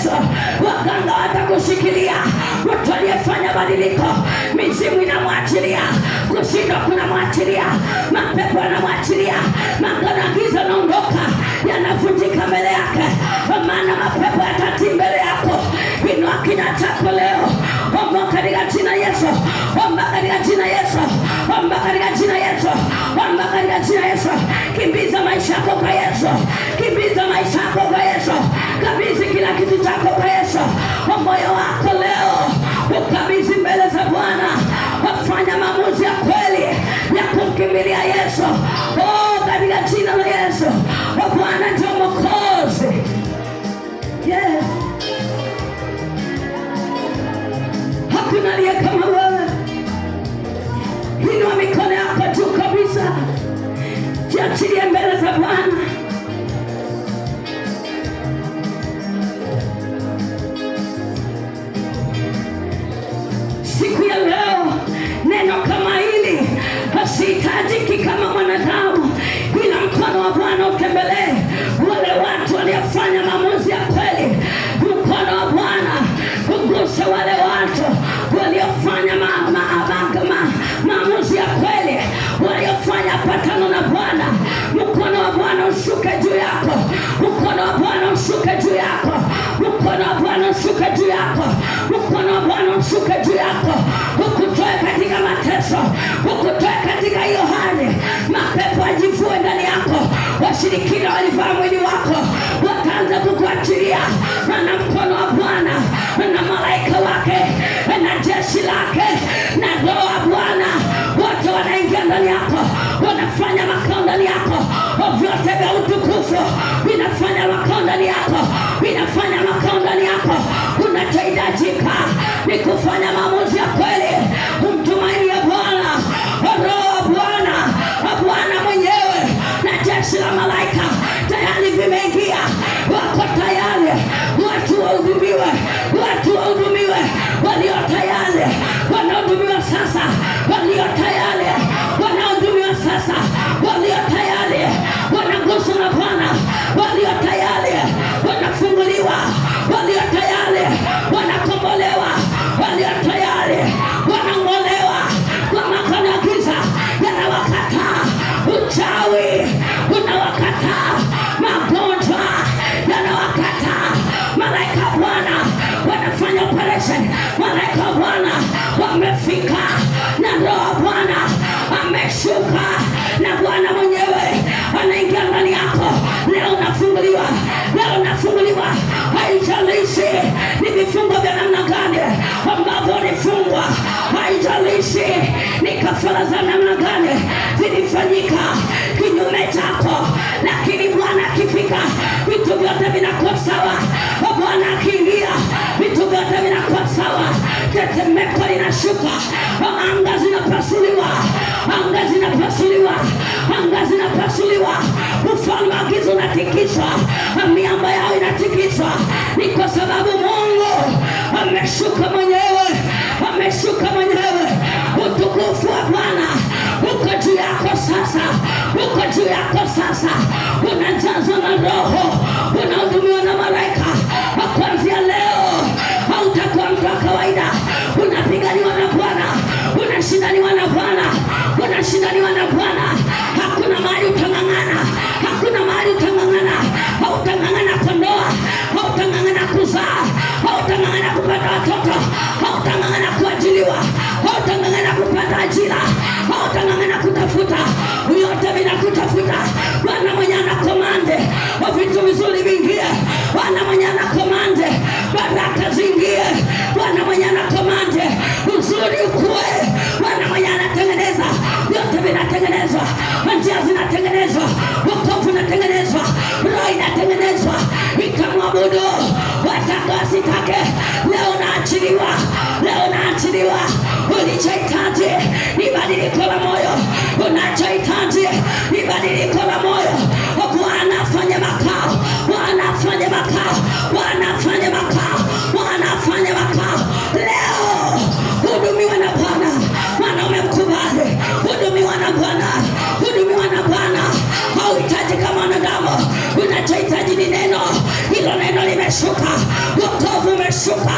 Yesu. Waganga watakushikilia. Mtu aliyefanya badiliko, mizimu inamwachilia, kushindwa kunamwachilia, mapepo yanamwachilia, magano giza naondoka, yanavunjika mbele yake, maana mapepo yatatii mbele yako. Inua kinywa chako leo, omba katika jina Yesu, omba katika jina Yesu, omba katika jina Yesu, omba katika jina Yesu. Kimbiza maisha yako kwa Yesu, kimbiza maisha yako kwa Yesu, kabidhi kila kitu chako kwa Yesu. Moyo wako leo ukabidhi mbele za Bwana, wafanya maamuzi ya kweli ya kumkimbilia Yesu. Katika jina la Yesu, Bwana ndio Mwokozi. Yes. Hakuna aliye kama wewe. Inua mikono yako juu kabisa, jiachilie mbele za Bwana. Siku ya leo neno kama hili hasihitajiki kama mwanadamu, ila mkono wa Bwana utembelee wale watu waliofanya maamuzi ya kweli. Mkono wa Bwana uguse wale watu waliofanya maamuzi ya kweli, waliofanya patano na Bwana. Mkono wa Bwana ushuke juu yako, mkono wa Bwana ushuke juu yako, mkono wa Bwana ushuke juu yako, mkono wa Bwana ushuke juu yako, ukutoe katika mateso, ukutoe katika hiyo hali. Mapepo ajivue ndani yako, washirikina walivaa mwili wako, wataanza kukuachilia. Na mkono wa Bwana na malaika wake na jeshi lake na Roho wa Bwana wote wanaingia ndani yako, wanafanya makao ndani yako. Vyote vya utukufu vinafanya makao ndani yako, vinafanya makao ndani yako. Unachohitajika ni kufanya maamuzi ya kweli, umtumaini ya Bwana. Roho wa Bwana, Bwana mwenyewe na jeshi la malaika tayari vimeingia, wako tayari. Watu wahudumiwe, watu wahudumiwe, walio tayari wanahudumiwa sasa, walio tayari wanahudumiwa sasa, walio tayari wanaguswa na Bwana, walio tayari wanafunguliwa, walio tayari wanakombolewa, walio tayari wanang'olewa kwa makano ya giza yanawakataa. Uchawi unawakataa, magonjwa yanawakataa. Malaika wa Bwana wanafanya operation, malaika wa Bwana wamefika na Roho wa Bwana ameshuka na Bwana mwenyewe anaingia ndani yako. Leo unafunguliwa, leo unafunguliwa. Haijalishi ni vifungo vya namna gani ambavyo ulifungwa, haijalishi ni kafara za namna gani zilifanyika kinyume chako, lakini Bwana akifika vitu vyote vinakuwa sawa. Bwana akiingia vitu vyote vinakuwa sawa. Tetemeko linashuka, anga zinapasuliwa, anga zinapasuliwa, anga zinapasuliwa. Ufalme wa giza unatikiswa, miamba yao inatikiswa. Ni kwa sababu Mungu ameshuka mwenyewe, ameshuka mwenyewe. Utukufu wa Bwana uko juu yako sasa, uko juu yako sasa. Unajazwa na Roho, unahudumiwa na malaika. Kuanzia leo hautakuwa mtu wa kawaida. Unapiganiwa na Bwana, unashindaniwa na Bwana, unashindaniwa na Bwana. Hakuna mahali utang'ang'ana, hakuna mahali utang'ang'ana. Hautang'ang'ana kwa ndoa, hautang'ang'ana kuzaa, hautang'ang'ana kupata watoto, hautang'ang'ana kuajiliwa, hautang'ang'ana kupata ajira, hautang'ang'ana kutafuta. Yote vinakutafuta. Bwana mwenye anakomande vitu vizuri vingie, Bwana mwenye anakomande baraka zingie, Bwana mwenye anakomande uzuri ukue, Bwana mwenye anatengeneza. Yote vinatengenezwa, njia zinatengenezwa, wokovu unatengenezwa, roho inatengenezwa. Ikamwabudu wataka wasitake, leo unaachiliwa, leo unaachiliwa. Ulichohitaji ni badiliko la moyo, unachohitaji ni badiliko la moyo. Bwana afanye makao, Bwana afanye makao, Bwana afanye makao, Bwana afanye makao. Leo hudumiwa na Bwana, maana umemkubali. Hudumiwa na Bwana, hudumiwa na Bwana. Hauhitaji kama wanadamu, unachohitaji ni neno. Hilo neno limeshuka. shuka